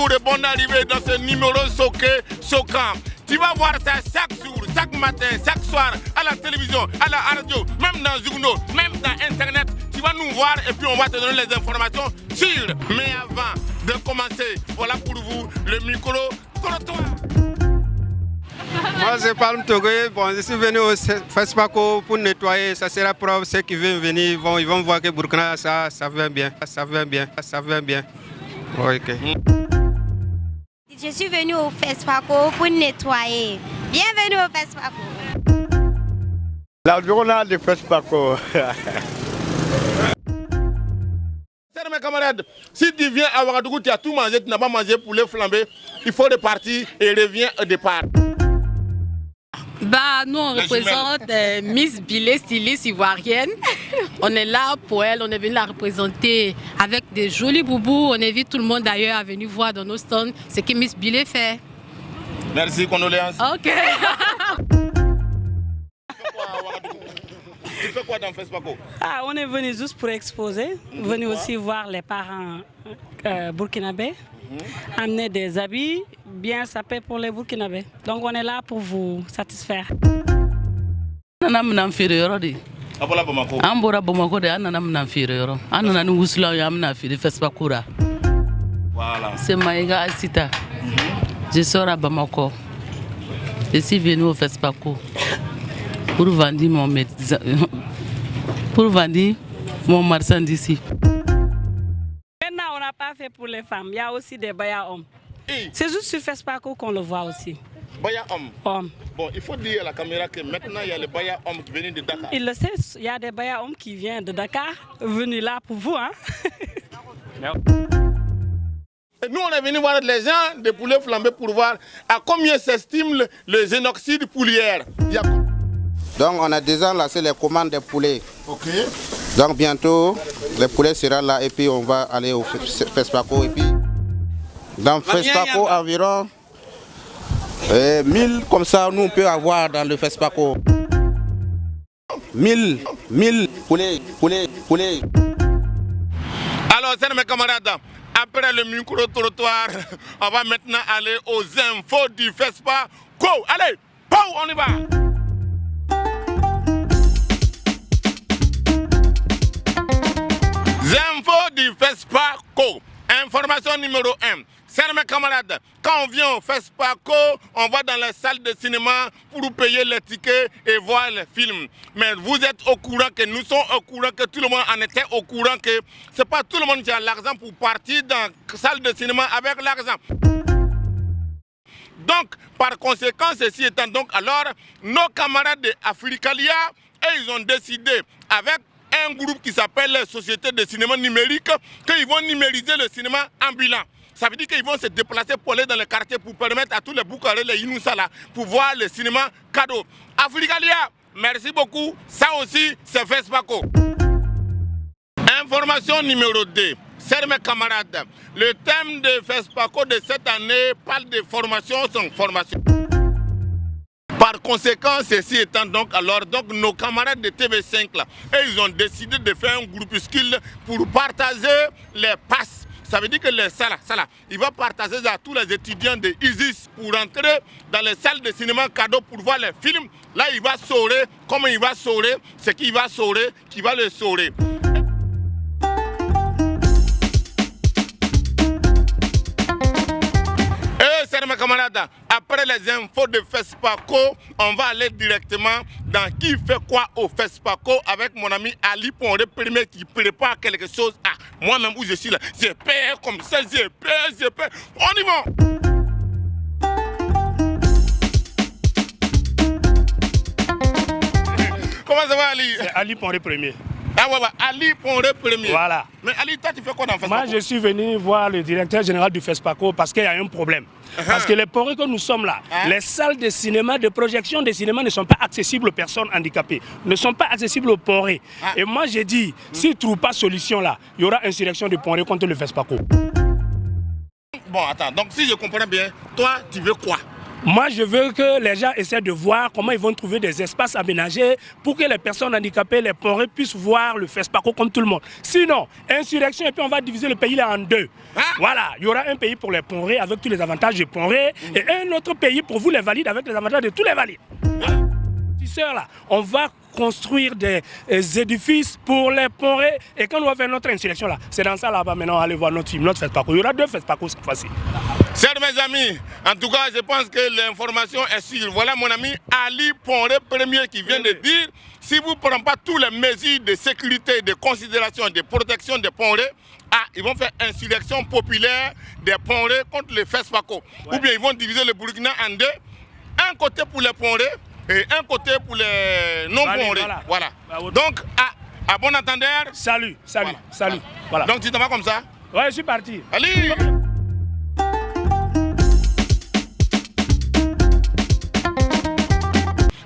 toujours et bonne arrivée dans ce numéro Soké Sokan. Tu vas voir ça chaque jour, chaque matin, chaque soir, à la télévision, à la radio, même dans les journaux, même dans Internet. Tu vas nous voir et puis on va te donner les informations sûres. Mais avant de commencer, voilà pour vous le micro-trottoir. Moi, c'est Palm Togoé. Bon, je suis venu au FESPACO pour nettoyer. Ça sera preuve. Ceux qui veulent venir, ils vont voir que Burkina, ça va bien. Ça va bien. Ça va bien. Ok. Je suis venu au FESPACO pour nettoyer. Bienvenue au FESPACO. L'environnement du FESPACO. Mes camarades, si tu viens à Ouagadougou, tu as tout mangé, tu n'as pas mangé poulet flambé, il faut repartir et reviens au départ. Bah, nous on représente Miss Bilé, styliste ivoirienne. On est là pour elle, on est venu la représenter avec des jolis boubous. On invite tout le monde d'ailleurs à venir voir dans nos stands ce que Miss Bilé fait. Merci, condoléances. Ok. Tu fais quoi dans FESPACO? On est venu juste pour exposer, venu aussi voir les parents burkinabés, amener des habits bien sapés pour les burkinabés. Donc on est là pour vous satisfaire. Voilà. C'est Maïga Asita. Je sors à Bamako. Je suis venu au FESPACO pour vendre mon marchandise ici. Maintenant, on n'a pas fait pour les femmes. Il y a aussi des baya hommes. C'est juste sur FESPACO qu'on le voit aussi. Baya homme. Hommes. Bon, il faut dire à la caméra que maintenant il y a les baya hommes qui viennent de Dakar. Il le sait, il y a des baya hommes qui viennent de Dakar, venus là pour vous. Hein? Et nous, on est venu voir les gens de poulet flambé pour voir à combien s'estime le génocide poulière. Donc on a déjà lancé les commandes des poulets. Ok. Donc bientôt, les poulets seront là et puis on va aller au FESPACO. Et puis dans FESPACO, environ 1000 comme ça, nous on peut avoir dans le FESPACO. 1000 poulets. Alors, c'est mes camarades, après le micro-trottoir, on va maintenant aller aux infos du FESPACO. Allez, on y va. Infos du FESPACO. Information numéro 1. C'est mes camarades, quand on vient au FESPACO, on va dans la salle de cinéma pour payer les tickets et voir les films. Mais vous êtes au courant que nous sommes au courant que tout le monde en était au courant que c'est pas tout le monde qui a l'argent pour partir dans la salle de cinéma avec l'argent. Donc, par conséquent, ceci étant donc alors, nos camarades de Africalia, ils ont décidé avec un groupe qui s'appelle Société de cinéma numérique qu'ils vont numériser le cinéma ambulant. Ça veut dire qu'ils vont se déplacer pour aller dans les quartiers pour permettre à tous les Boukarés, les Inoussa là, pour voir le cinéma cadeau. Africalia, merci beaucoup. Ça aussi, c'est FESPACO. Information numéro 2. Chers mes camarades, le thème de FESPACO de cette année parle de formation sans formation. Par conséquent, ceci étant donc alors, nos camarades de TV5 là, ils ont décidé de faire un groupuscule pour partager les passes. Ça veut dire que les salles, il va partager à tous les étudiants de ISIS pour entrer dans les salles de cinéma cadeau pour voir les films. Là, il va saurer, comment il va saurer, ce qu'il va saurer, qui va le saurer. Mes camarades, après les infos de FESPACO, on va aller directement dans qui fait quoi au FESPACO avec mon ami Ali Ponré Premier qui prépare quelque chose. Ah, moi-même où je suis là, j'ai peur comme ça, j'ai peur. On y va. Comment ça va Ali? C'est Ali Ponré Premier. Ah ouais, Ali Ponré Premier. Voilà. Mais Ali, toi tu fais quoi dans FESPACO? Moi je suis venu voir le directeur général du FESPACO parce qu'il y a un problème. Parce que les Ponré que nous sommes là, les salles de cinéma, de projection de cinéma ne sont pas accessibles aux personnes handicapées, ne sont pas accessibles aux Ponré. Et moi j'ai dit, s'ils ne trouvent pas solution là, il y aura insurrection de Ponré contre le FESPACO. Bon, attends, donc si je comprends bien, toi tu veux quoi? Moi, je veux que les gens essaient de voir comment ils vont trouver des espaces aménagés pour que les personnes handicapées, les Ponré, puissent voir le FESPACO comme tout le monde. Sinon, insurrection, et puis on va diviser le pays là en deux. Voilà, il y aura un pays pour les Ponré avec tous les avantages des Ponré et un autre pays pour vous les valides avec les avantages de tous les valides. Là, on va construire des édifices pour les Ponré et quand on va faire notre insurrection là, c'est dans ça là-bas maintenant, allez voir notre film, notre FESPACO. Il y aura 2 FESPACO cette fois-ci. Chers mes amis, en tout cas, je pense que l'information est sûre. Voilà mon ami Ali Ponré premier qui vient de dire, si vous ne prenez pas toutes les mesures de sécurité, de considération, de protection des Ponré, ils vont faire insurrection populaire des Ponré contre les FESPACO. Ou bien ils vont diviser le Burkina en 2, un côté pour les Ponré et un côté pour les non-Ponré. Voilà. Donc, à bon entendeur. Salut. Voilà. Donc tu t'en vas comme ça? Ouais, je suis parti. Allez.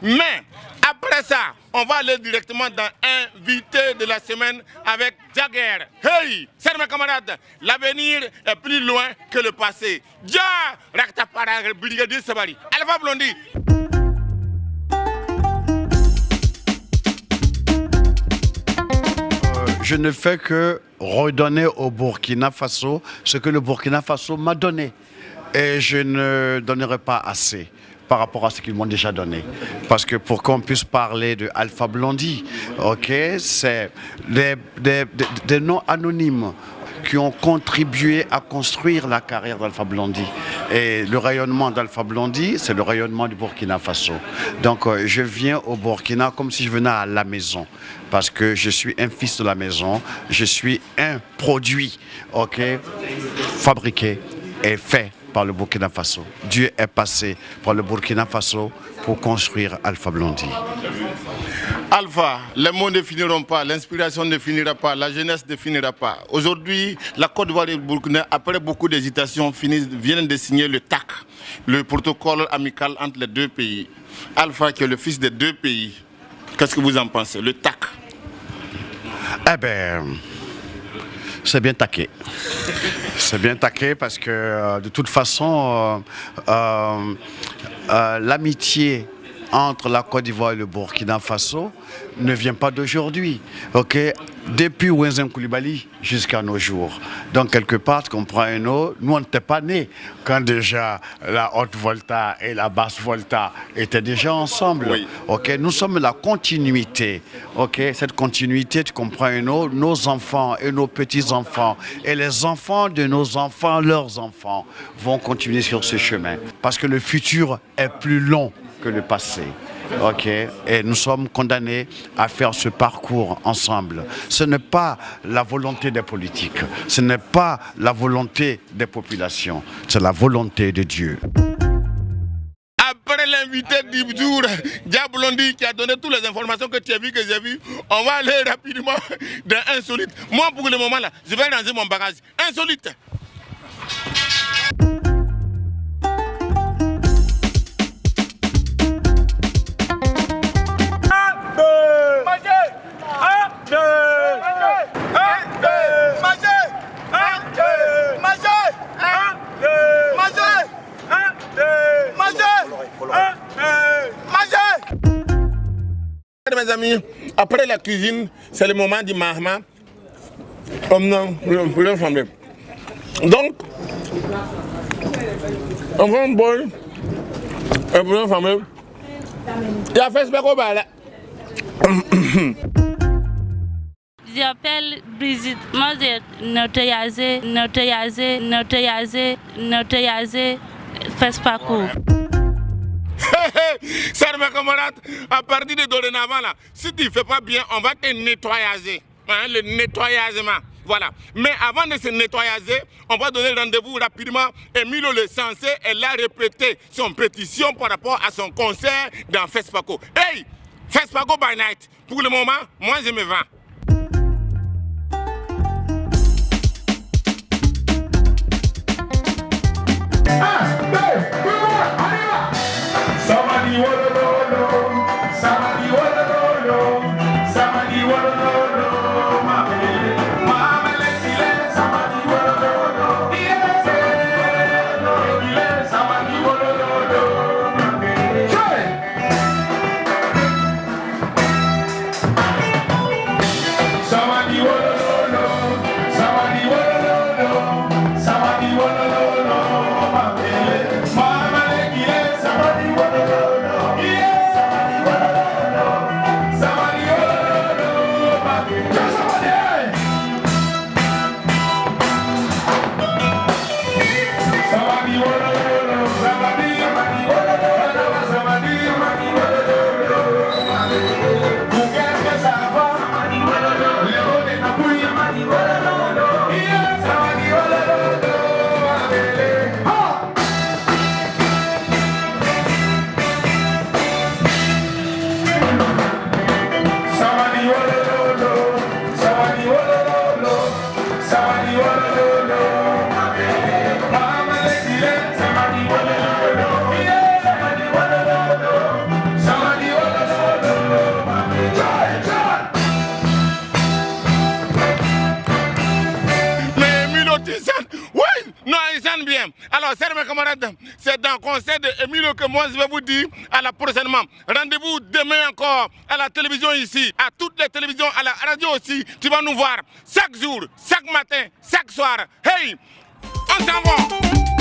Mais après ça, on va aller directement dans invité de la semaine avec Jagger. Hey, c'est mes camarades, l'avenir est plus loin que le passé. Dia, Raktapara, Brigadier Sabari, Alpha Blondie. Je ne fais que redonner au Burkina Faso ce que le Burkina Faso m'a donné. Et je ne donnerai pas assez par rapport à ce qu'ils m'ont déjà donné. Parce que pour qu'on puisse parler de Alpha Blondie, c'est des noms anonymes qui ont contribué à construire la carrière d'Alpha Blondie. Et le rayonnement d'Alpha Blondie, c'est le rayonnement du Burkina Faso. Donc je viens au Burkina comme si je venais à la maison. Parce que je suis un fils de la maison, je suis un produit fabriqué et fait par le Burkina Faso. Dieu est passé par le Burkina Faso pour construire Alpha Blondie. Alpha, les mots ne finiront pas, l'inspiration ne finira pas, la jeunesse ne finira pas. Aujourd'hui, la Côte d'Ivoire et le Burkina, après beaucoup d'hésitations, viennent de signer le TAC, le protocole amical entre les 2 pays. Alpha, qui est le fils des 2 pays, qu'est-ce que vous en pensez, le TAC? Eh bien, c'est bien taqué. C'est bien taqué parce que de toute façon, l'amitié entre la Côte d'Ivoire et le Burkina Faso ne vient pas d'aujourd'hui. Depuis Wenzin Koulibaly jusqu'à nos jours. Donc quelque part, tu comprends, nous on n'était pas nés quand déjà la haute volta et la basse volta étaient déjà ensemble. Oui. Nous sommes la continuité. Cette continuité, tu comprends, nos enfants et nos petits-enfants et les enfants de nos enfants, leurs enfants, vont continuer sur ce chemin. Parce que le futur est plus long que le passé. Et nous sommes condamnés à faire ce parcours ensemble. Ce n'est pas la volonté des politiques, ce n'est pas la volonté des populations, c'est la volonté de Dieu. Après l'invité du jour, Dia Blondie, qui a donné toutes les informations que tu as vues, que j'ai vues, on va aller rapidement dans Insolite. Moi, pour le moment, là, je vais ranger mon bagage. Insolite. Mes amis, après la cuisine, c'est le moment du mahma. Donc, on prend un bol, et pour famille, il y a fait ce là. Je m'appelle Brigitte. Moi, j'ai notarisé FESPACO. Chers mes camarades, à partir de dorénavant, là, si tu ne fais pas bien, on va te nettoyer. Le nettoyagement. Voilà. Mais avant de se nettoyer, on va donner rendez-vous rapidement. Emilio Le Sensé, elle a répété son pétition par rapport à son concert dans FESPACO. Hey, FESPACO by night. Pour le moment, moi je me vends. Alors, chers mes camarades, c'est dans le conseil d'Emilio que moi je vais vous dire à la prochainement. Rendez-vous demain encore à la télévision ici, à toutes les télévisions, à la radio aussi. Tu vas nous voir chaque jour, chaque matin, chaque soir. Hey, on s'en va.